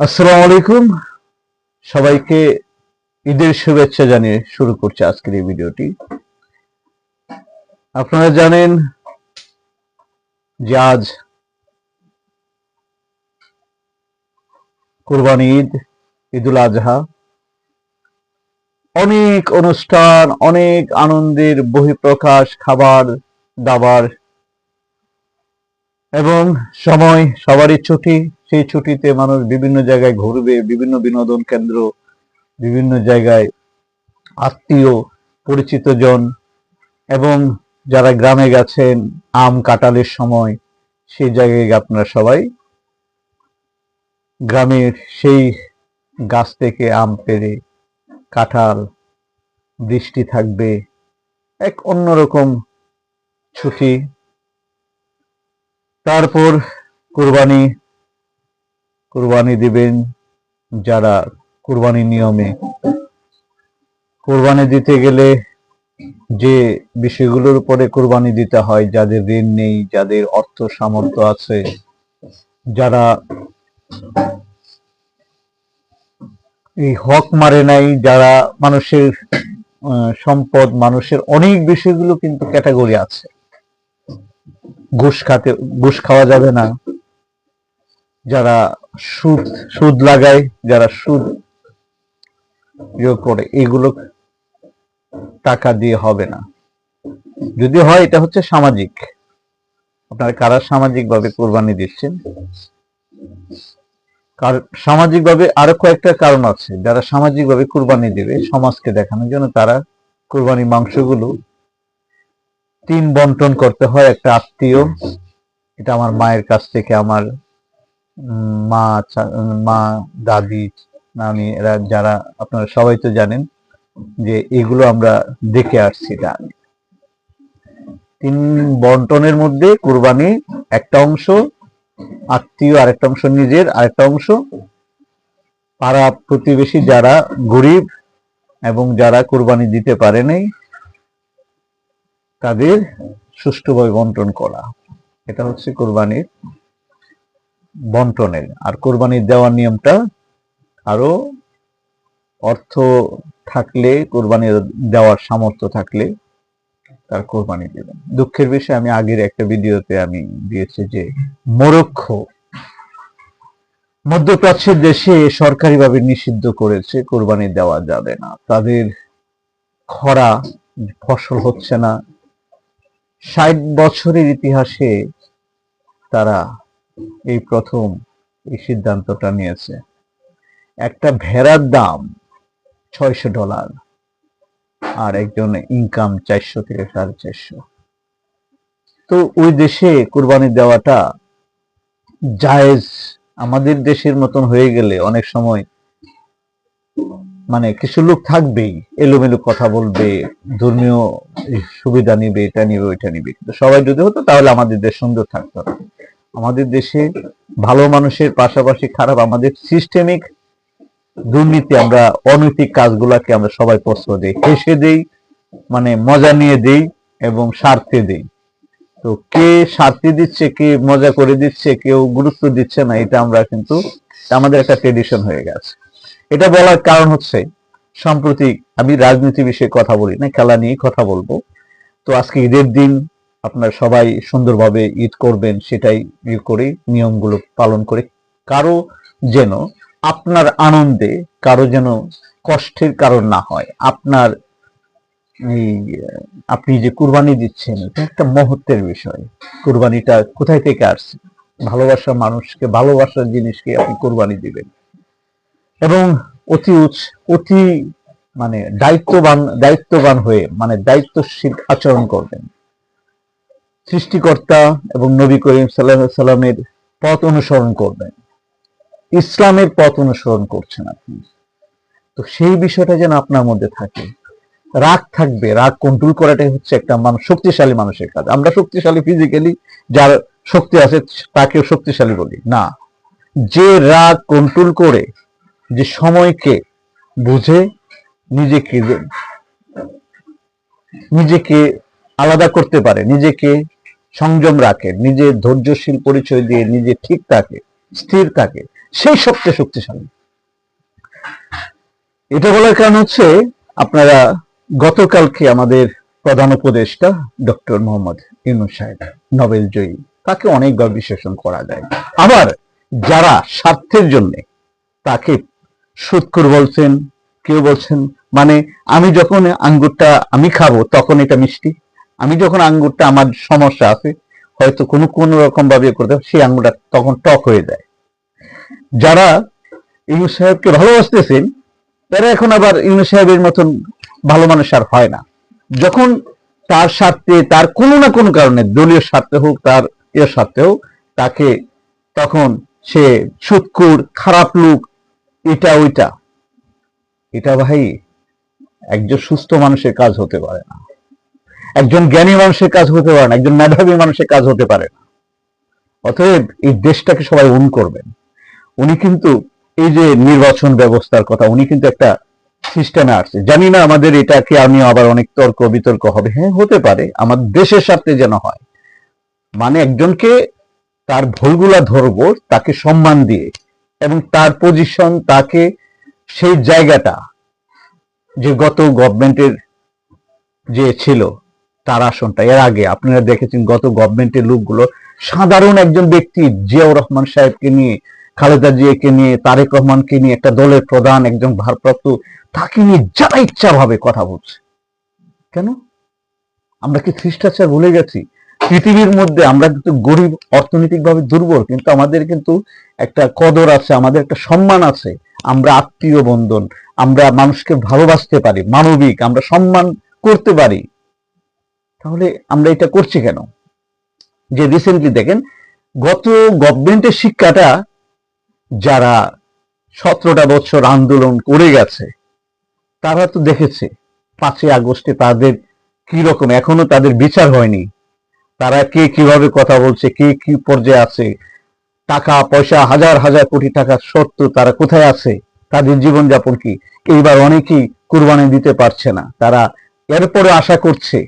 আসসালামু আলাইকুম। সবাইকে ঈদের শুভেচ্ছা জানিয়ে শুরু করছি আজকের এই ভিডিওটি। আপনারা জানেন যে আজ কুরবানি ঈদ, ঈদুল আজহা। অনেক অনুষ্ঠান, অনেক আনন্দের বহিঃপ্রকাশ, খাবার দাবার এবং সময় সবারই ছুটি। সেই ছুটিতে মানুষ বিভিন্ন জায়গায় ঘুরবে, বিভিন্ন বিনোদন কেন্দ্র, বিভিন্ন জায়গায় আত্মীয় পরিচিত জন এবং যারা গ্রামে গেছেন আম কাঁঠালের সময়, সেই জায়গায় আপনারা সবাই গ্রামের সেই গাছ থেকে আম পেড়ে, কাঁঠাল, বৃষ্টি থাকবে, এক অন্যরকম ছুটি। তারপর কুরবানি কুরবানি দিবেন যারা কুরবানি নিয়মে। কুরবানি দিতে গেলে যে বিষয়গুলোর উপরে কুরবানি দিতে হয়, যাদের ঋণ নেই, যাদের অর্থ সামর্থ্য আছে, যারা এই হক মারে নাই, যারা মানুষের সম্পদ, মানুষের অনেক বিষয়গুলো কিন্তু ক্যাটাগরি আছে। ঘুষ খাওয়া যাবে না, যারা সুদ সুদ লাগায়, যারা সুদ ইয়ে করে, এগুলো টাকা দিয়ে হবে না। যদি হয় এটা হচ্ছে সামাজিক। আপনারা কারা সামাজিক ভাবে কোরবানি দিচ্ছেন? সামাজিক ভাবে আরো কয়েকটা কারণ আছে। যারা সামাজিক ভাবে কোরবানি দেবে সমাজকে দেখানোর জন্য, তারা কোরবানি মাংসগুলো তিন বন্টন করতে হয়। একটা আত্মীয়, এটা আমার মায়ের কাছ থেকে, আমার মা, দাদি, নানি, এরা যারা আপনারা সবাই তো জানেন যে এগুলো আমরা দেখে আসছি। তিন বন্টনের মধ্যে কুরবানি একটা অংশ আত্মীয়, আরেকটা অংশ নিজের, আরেকটা অংশ পাড়া প্রতিবেশী যারা গরিব এবং যারা কুরবানি দিতে পারে নাই তাদের সুষ্ঠুভাবে বন্টন করা। এটা হচ্ছে কুরবানির বন্টনের। আর কুরবানির দেওয়ার নিয়মটা, আরো অর্থ থাকলে, কোরবানি দেওয়ার সামর্থ্য থাকলে তার কোরবানি দেবেন। দুঃখের বিষয়, আমি আগের একটা ভিডিওতে আমি দিয়েছি যে মরক্কো মধ্যপ্রাচ্যের দেশে সরকারিভাবে নিষিদ্ধ করেছে, কোরবানি দেওয়া যাবে না। তাদের খরা, ফসল হচ্ছে না। ৬০ বছরের ইতিহাসে তারা এই প্রথম এই সিদ্ধান্তটা নিয়েছে। একটা ভেড়ার দাম $৬০০, আর একজন ইনকাম ৪০০ থেকে ৪৫০। তো ওই দেশে কুরবানি দেওয়াটা জায়েজ। আমাদের দেশের মতন হয়ে গেলে অনেক সময় মানে কিছু লোক থাকবেই, এলোমেলো কথা বলবে, ধর্মীয় সুবিধা নিবে, এটা নিবে, ওইটা নিবে। কিন্তু সবাই যদি হতো তাহলে আমাদের দেশ সুন্দর থাকতো। আমাদের দেশে ভালো মানুষের পাশাপাশি খারাপ, আমাদের সিস্টেমিক দুর্নীতি, আমরা অনৈতিক কাজগুলাকে আমরা সবাই প্রশ্রয় দিই, হেসে দেই, মানে মজা নিয়ে দেই এবং স্বার্থে দেই। তো কে স্বার্থে দিচ্ছে, কে মজা করে দিচ্ছে, কেউ গুরুত্ব দিচ্ছে না, এটা আমরা কিন্তু আমাদের একটা ট্রেডিশন হয়ে গেছে। এটা বলার কারণ হচ্ছে, সম্প্রতি আমি রাজনীতি বিষয়ে কথা বলি না, খেলা নিয়ে কথা বলবো। তো আজকে ঈদের দিন আপনারা সবাই সুন্দরভাবে ঈদ করবেন, সেটাই করে নিয়মগুলো পালন করে। কারো যেন আপনার আনন্দে কারো যেন কষ্টের কারণ না হয়। আপনার এই আপনি যে কুরবানি দিচ্ছেন, এটা একটা মহত্বের বিষয়। কুরবানিটা কোথায় থেকে আসছে? ভালোবাসা মানুষকে, ভালোবাসার জিনিসকে আপনি কুরবানি দিবেন এবং অতি মানে দায়িত্ববান হয়ে, মানে দায়িত্বশীল আচরণ করবেন। সৃষ্টিকর্তা এবং নবী করিম সাল্লাল্লাহু আলাইহি সাল্লামের পথ অনুসরণ করবেন। ইসলামের পথ অনুসরণ করছেন আপনি। তো সেই বিষয়টা যেন আপনার মধ্যে থাকে। রাগ থাকবে, রাগ কন্ট্রোল করাটাই হচ্ছে একটা মানুষ, শক্তিশালী মানুষের কাজ। আমরা শক্তিশালী ফিজিক্যালি, যার শক্তি আছে তাকেও শক্তিশালী বলি না। যে রাগ কন্ট্রোল করে, যে সময়কে বুঝে, নিজেকে নিজেকে আলাদা করতে পারে, নিজেকে সংযম রাখে, নিজে ধৈর্যশীল পরিচয় দিয়ে নিজে ঠিক থাকে, স্থির থাকে, সেই সবচেয়ে শক্তিশালী। এটা বলার কারণ হচ্ছে, আপনারা গতকালকে আমাদের প্রধান উপদেষ্টা ডক্টর মোহাম্মদ ইউনূস সাহেব, নোবেল জয়ী, তাকে অনেকবার বিশ্লেষণ করা যায়। আবার যারা স্বার্থের জন্য তাকে সুদখোর বলছেন, কেউ বলছেন মানে আমি যখন আঙ্গুরটা আমি খাবো তখন এটা মিষ্টি, আমি যখন আঙ্গুরটা আমার সমস্যা আছে হয়তো কোনো রকম ভাবে করতে সেই আঙ্গুরটা তখন টক হয়ে যায়। যারা ইউনূস সাহেবকে ভালোবাসতেছেন তারা এখন আবার ইউনূস সাহেবের মতন ভালো মানুষ আর হয় না। যখন তার স্বার্থে, তার কোনো না কোনো কারণে, দলীয় স্বার্থে হোক, তার এর স্বার্থে হোক, তাকে তখন সে সুদখোর, খারাপ লোক, এটা ওইটা। এটা ভাই একজন সুস্থ মানুষের কাজ হতে পারে না, একজন জ্ঞানী মানুষের কাজ হতে পারে না, একজন মেধাবী মানুষের কাজ হতে পারে না। অতএব এই দেশটাকে সবাই ওন করবেন। উনি কিন্তু এই যে নির্বাচন ব্যবস্থার কথা, উনি কিন্তু একটা সিস্টেমে আসছে। জানি না আমাদের এটাকে আমি আবার অনেক তর্ক বিতর্ক হবে, হ্যাঁ হতে পারে, আমার দেশের স্বার্থে যেন হয়। মানে একজনকে তার ভুলগুলা ধরবো, তাকে সম্মান দিয়ে, এবং তার পজিশন, তাকে সেই জায়গাটা, যে গত গভর্নমেন্টের যে ছিল তার আসনটা, এর আগে আপনারা দেখেছেন গত গভর্নমেন্টের লোকগুলো সাধারণ একজন ব্যক্তি, জিয়াউর রহমান সাহেবকে নিয়ে, খালেদা জিয়াকে নিয়ে, তারেক রহমানকে নিয়ে, একটা দলের প্রধান, একজন ভারপ্রাপ্ত, তাকে নিয়ে যারা ইচ্ছা ভাবে কথা বলছে। কেন? আমরা কি শিষ্টাচার ভুলে গেছি? পৃথিবীর মধ্যে আমরা কিন্তু গরিব, অর্থনৈতিকভাবে দুর্বল, কিন্তু আমাদের কিন্তু একটা কদর আছে, আমাদের একটা সম্মান আছে, আমরা আত্মীয় বন্ধন, আমরা মানুষকে ভালোবাসতে পারি, মানবিক, আমরা সম্মান করতে পারি। তাহলে আমরা এটা করছি কেন? যে রিসেন্টলি দেখেন গত গভর্নমেন্টের শিক্ষাটা যারা 17টা বছর আন্দোলন করে গেছে তারা তো দেখেছে 5ই আগস্টে তাদের কি রকম, এখনো তাদের বিচার হয়নি, তারা কে কিভাবে কথা বলছে, কে কি পর্যায়ে আছে, টাকা পয়সা হাজার হাজার কোটি টাকা সত্ত্বেও তারা কোথায় আছে, তাদের জীবনযাপন কি। এইবার অনেকেই কুরবানি দিতে পারছে না, তারা এরপরে আশা করছে।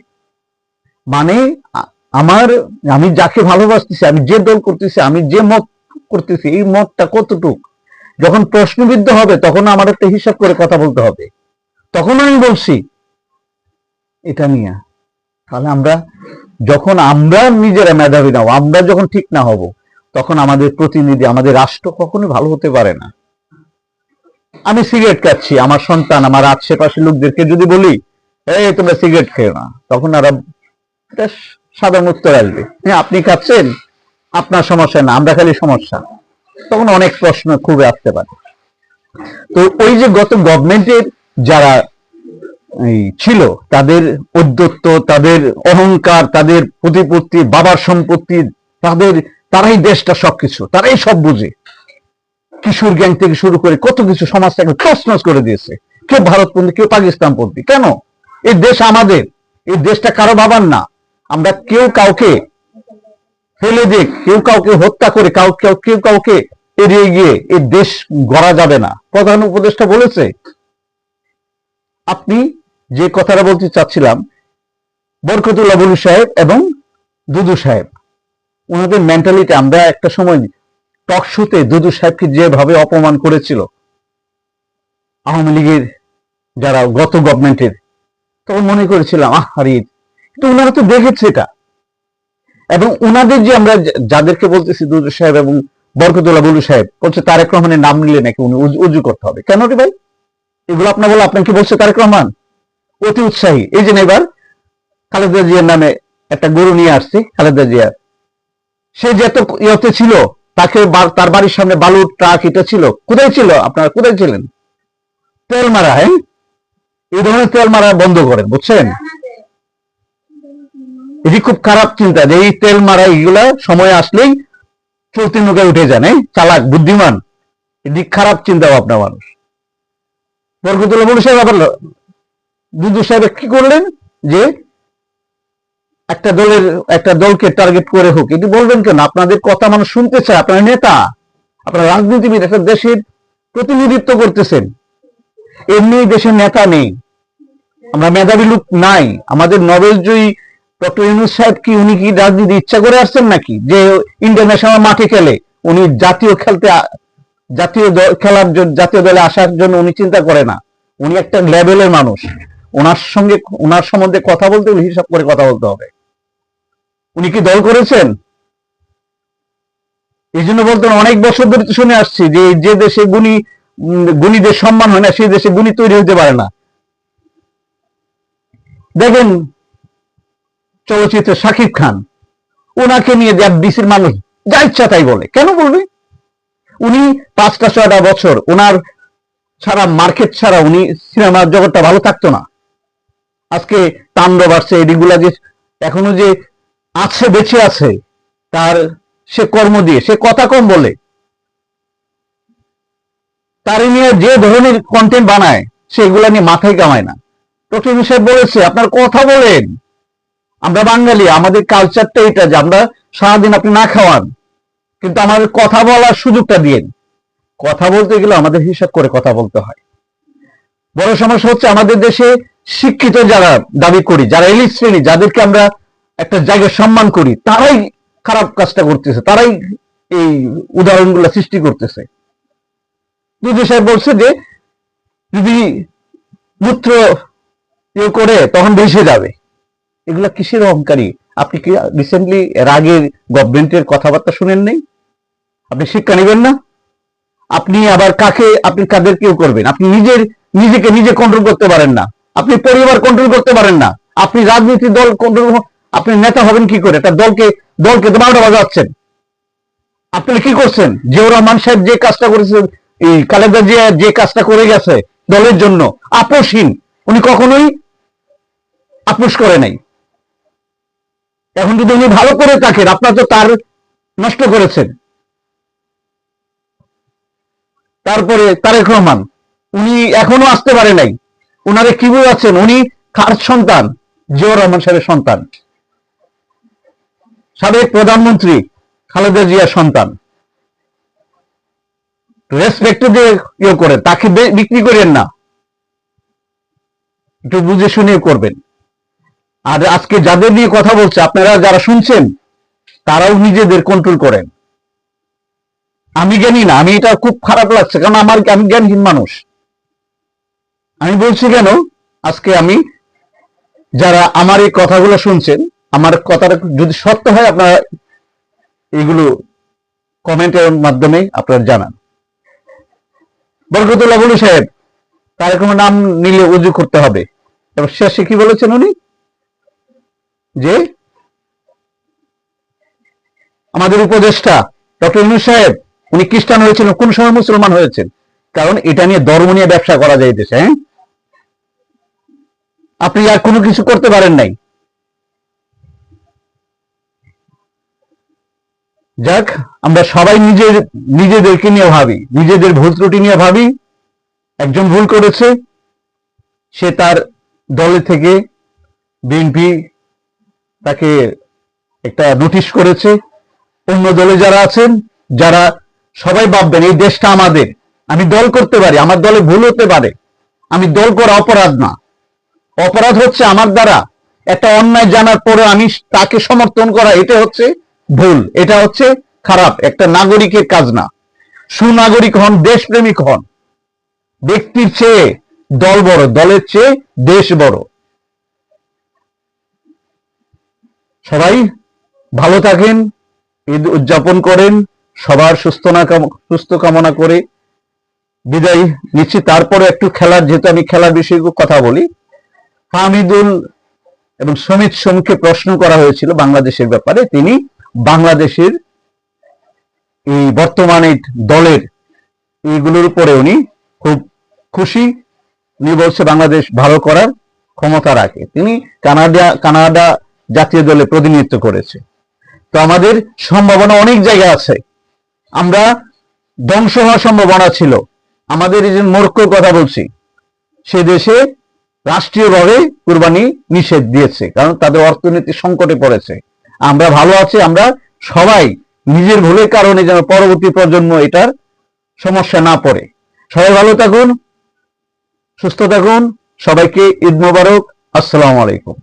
মানে আমি যাকে ভালোবাসতেছি, আমি যে দল করতেছি, আমি যে মত করতেছি, এই মতটা কতটুক, যখন প্রশ্নবিদ্ধ হবে তখন আমার একটা হিসাব করে কথা বলতে হবে। তখন আমি বলছি এটা নিয়ে। তাহলে যখন আমরা নিজেরা মেধাবী না, আমরা যখন ঠিক না হব, তখন আমাদের প্রতিনিধি, আমাদের রাষ্ট্র কখনো ভালো হতে পারে না। আমি সিগারেট খাচ্ছি, আমার সন্তান, আমার আশেপাশের লোকদেরকে যদি বলি এই তোমরা সিগারেট খেও না, তখন এটা সাধারণ উত্তর আসবে, আপনি খাচ্ছেন, আপনার সমস্যা না, আমরা খালি সমস্যা। তখন অনেক প্রশ্ন খুব আসতে পারে। তো ওই যে গত গভর্নমেন্টের যারা ছিল, তাদের ঔদ্ধত্য, তাদের অহংকার, তাদের প্রতিপত্তি, বাবার সম্পত্তি, তারাই দেশটা সবকিছু, তারাই সব বুঝে। কিশোর গ্যাং থেকে শুরু করে কত কিছু সমাজটাকে তছনছ করে দিয়েছে। কেউ ভারতপন্থী, কেউ পাকিস্তানপন্থী। কেন? এই দেশ আমাদের, এই দেশটা কারো বাবার না। আমরা কেউ কাউকে ফেলে দিয়ে, কেউ কাউকে হত্যা করে, কেউ কাউকে এড়িয়ে গিয়ে এই দেশ গড়া যাবে না। প্রধান উপদেষ্টা বলেছে। আপনি যে কথাটা বলতে চাচ্ছিলাম, বরকতুল্লাহ বুলু সাহেব এবং দুদু সাহেব, ওনাদের মেন্টালিটি, আমরা একটা সময় টক শোতে দুদু সাহেবকে যেভাবে অপমান করেছিল আওয়ামী লীগের যারা গত গভর্নমেন্টের, তখন মনে করেছিলাম আরে তো ওনারা তো দেখেছে এটা। এবং ওনাদের যে আমরা যাদেরকে বলতেছি দুদু সাহেব এবং বরকতুল্লাহ বুলু সাহেব, বলছে তারেক রহমানের নাম নিলে নাকি উনি উজু করতে হবে। কেন রে ভাই? এগুলো আপনার বলে আপনাকে বলছে তারেক রহমান? অতি উৎসাহী। এই যে এবার খালেদা জিয়ার নামে একটা গরু নিয়ে আসছে, খালেদা জিয়া, সে যে এত ইয়েতে ছিল, তাকে তার বাড়ির সামনে বালুর ট্রাক এটা ছিল, কোথায় ছিল? আপনারা কোথায় ছিলেন? তেল মারা, হ্যাঁ, এই ধরনের তেল মারা বন্ধ করেন, বুঝছেন? এটি খুব খারাপ চিন্তা যে এই তেল মারা এগুলা সময় আসলেই চলতি নৌকায় উঠে যান, চালাক বুদ্ধিমান, এটি খারাপ চিন্তা ভাবনা মানুষ। বরকতুল্লাহ বুলু সাহেব আবার দুদু সাহেব কি করলেন, যে একটা দলকে টার্গেট করে হোক, এটি বলবেন কেন? আপনাদের কথা মানুষ শুনতে চায়, আপনারা নেতা, আপনারা রাজনীতিবিদ, একটা দেশের প্রতিনিধিত্ব করতেছেন। এমনি দেশের নেতা নেই, আমরা মেধাবী লোক নাই। আমাদের নোবেল জয়ী ডক্টর ইউনূস সাহেব কি, উনি কি রাজনীতি ইচ্ছা করে আসছেন নাকি যে ইন্টারন্যাশনাল মাঠে খেলে? উনি জাতীয় খেলতে খেলার জন্য, জাতীয় দলে আসার জন্য উনি চিন্তা করে না। উনি একটা লেভেলের মানুষ। ওনার সম্বন্ধে কথা বলতে হলে হিসাব করে কথা বলতে হবে। উনি কি দল করেছেন? এই জন্য বলতেন, অনেক বছর ধরে শুনে আসছি যে দেশে গুণীদের সম্মান হয় না, সেই দেশে গুণী তৈরি হতে পারে না। দেখেন চলচ্চিত্রে শাকিব খান, ওনাকে নিয়ে ডিসির মানুষ যা ইচ্ছা তাই বলে। কেন বলবে? উনি 5-6টা বছর ওনার ছাড়া, মার্কেট ছাড়া উনি সিনেমার জগৎটা ভালো থাকতো না। আজকে তাণ্ডব আসছে, এদিকগুলা যে এখনো যে আছে, বেঁচে আছে, তার সে কর্ম দিয়ে, সে কথা কম বলে। তার নিয়ে যে ধরনের কন্টেন্ট বানায় সেগুলা নিয়ে মাথায় কামায় না। ডক্টর ইউনূস সাহেব বলেছে, আপনার কথা বলেন। আমরা বাঙালি, আমাদের কালচারটা এটা যে আমরা সারাদিন আপনি না খাওয়ান, কিন্তু আমাদের কথা বলার সুযোগটা দিয়েন। কথা বলতে গেলে আমাদের হিসাব করে কথা বলতে হয়। বড় সমস্যা হচ্ছে আমাদের দেশে শিক্ষিত যারা দাবি করি, যারা এলিট শ্রেণী, যাদেরকে আমরা একটা জায়গায় সম্মান করি, তারাই খারাপ কাজটা করতেছে, তারাই এই উদাহরণগুলো সৃষ্টি করতেছে। দুধু সাহেব বলছে যে যদি মূত্র করে তখন ভেসে যাবে। এগুলা কিসের অহংকারী? আপনি কি রিসেন্টলি এর আগের গভর্নমেন্টের কথাবার্তা শুনেন নাই? আপনি শিক্ষা নেবেন না? আপনি আবার আপনি কাদের কেউ করবেন? আপনি নিজেকে নিজে কন্ট্রোল করতে পারেন না, আপনি পরিবার কন্ট্রোল করতে পারেন না, আপনি রাজনীতি দল কন্ট্রোল, আপনি নেতা হবেন কি করে? একটা দলকে তো 12টা বাজাচ্ছেন। আপনারা কি করছেন? জিয়াউর রহমান সাহেব যে কাজটা করেছে, এই খালেদা জিয়া যে কাজটা করে গেছে দলের জন্য, আপোষহীন। উনি কখনোই আপোষ করে নাই। এখন যদি উনি ভালো করে থাকেন, আপনারা তো তার নষ্ট করেছেন। তারপরে তারেক রহমান, উনি এখনো আসতে পারে নাই। উনারে কি বোঝাচ্ছেন? উনি কার সন্তান? জিয়াউর রহমান সাহেবের সন্তান, সাবেক প্রধানমন্ত্রী খালেদা জিয়ার সন্তান। রেসপেক্ট দিয়ে ইয়ে করেন, তাকে বিক্রি করেন না, একটু বুঝে শুনে করবেন। আর আজকে যাদের নিয়ে কথা বলছে, আপনারা যারা শুনছেন, তারাও নিজেদের কন্ট্রোল করেন। আমি জ্ঞানী না, আমি এটা খুব খারাপ লাগছে, কারণ আমি জ্ঞানহীন মানুষ। আমি বলছি কেন, আজকে আমি যারা আমার এই কথাগুলো শুনছেন, আমার কথাটা যদি সত্য হয়, আপনারা এগুলো কমেন্টের মাধ্যমে আপনারা জানান। বরকতুল্লাহ বুলু সাহেব, তার কোনো নাম নিলে উজু করতে হবে। এবার শেষে কি বলেছেন উনি? যে আমাদের উপদেষ্টা ডক্টর ইউনূস সাহেব, উনি খ্রিস্টান হয়েছিলেন, কোন সময় মুসলমান হয়েছেন? কারণ এটা নিয়ে ধর্ম নিয়ে ব্যবসা করা যায় দেশে। হ্যাঁ, আপনি আর কোনো কিছু করতে পারেন নাই। যাক, আমরা সবাই নিজেদেরকে নিয়ে ভাবি, নিজেদের ভুল ত্রুটি নিয়ে ভাবি। একজন ভুল করেছে, সে তার দলে থেকে বিএনপি তাকে একটা নোটিশ করেছে। অন্য দলে যারা আছেন, যারা সবাই ভাববেন এই দেশটা আমাদের, আমি দল করতে পারি, আমার দলে ভুল হতে পারে, আমি দল করা অপরাধ না। অপরাধ হচ্ছে আমার দ্বারা একটা অন্যায় জানার পরে আমি তাকে সমর্থন করা, এটা হচ্ছে ভুল, এটা হচ্ছে খারাপ। একটা নাগরিকের কাজ না। সুনাগরিক হন, দেশপ্রেমিক হন। ব্যক্তির চেয়ে দল বড়, দলের চেয়ে দেশ বড়। সবাই ভালো থাকেন, ঈদ উদযাপন করেন, সবার সুস্থ কামনা করে বিদায় নিচ্ছি। তারপরে একটু খেলার, যেহেতু আমি খেলার বিষয়ে কথা বলি, হামিদুল এবং সমিত সোমকে প্রশ্ন করা হয়েছিল বাংলাদেশের ব্যাপারে। তিনি বাংলাদেশের এই বর্তমানে দলের এইগুলোর উপরে উনি খুব খুশি। উনি বলছে বাংলাদেশ ভালো করার ক্ষমতা রাখে। তিনি কানাডা জাতীয় দলে প্রতিনিধিত্ব করেছে। তো আমাদের সম্ভাবনা অনেক জায়গা আছে, আমরা ধ্বংস হওয়ার সম্ভাবনা ছিল। আমাদের এই যে মরক্কোর কথা বলছি, সে দেশে রাষ্ট্রীয়ভাবে কুরবানি নিষেধ দিয়েছে, কারণ তাদের অর্থনীতি সংকটে পড়েছে। আমরা ভালো আছি, আমরা সবাই নিজের ভুলের কারণে যেন পরবর্তী প্রজন্ম এটার সমস্যা না পড়ে। সবাই ভালো থাকুন, সুস্থ থাকুন। সবাইকে ঈদ মোবারক। আসসালামু আলাইকুম।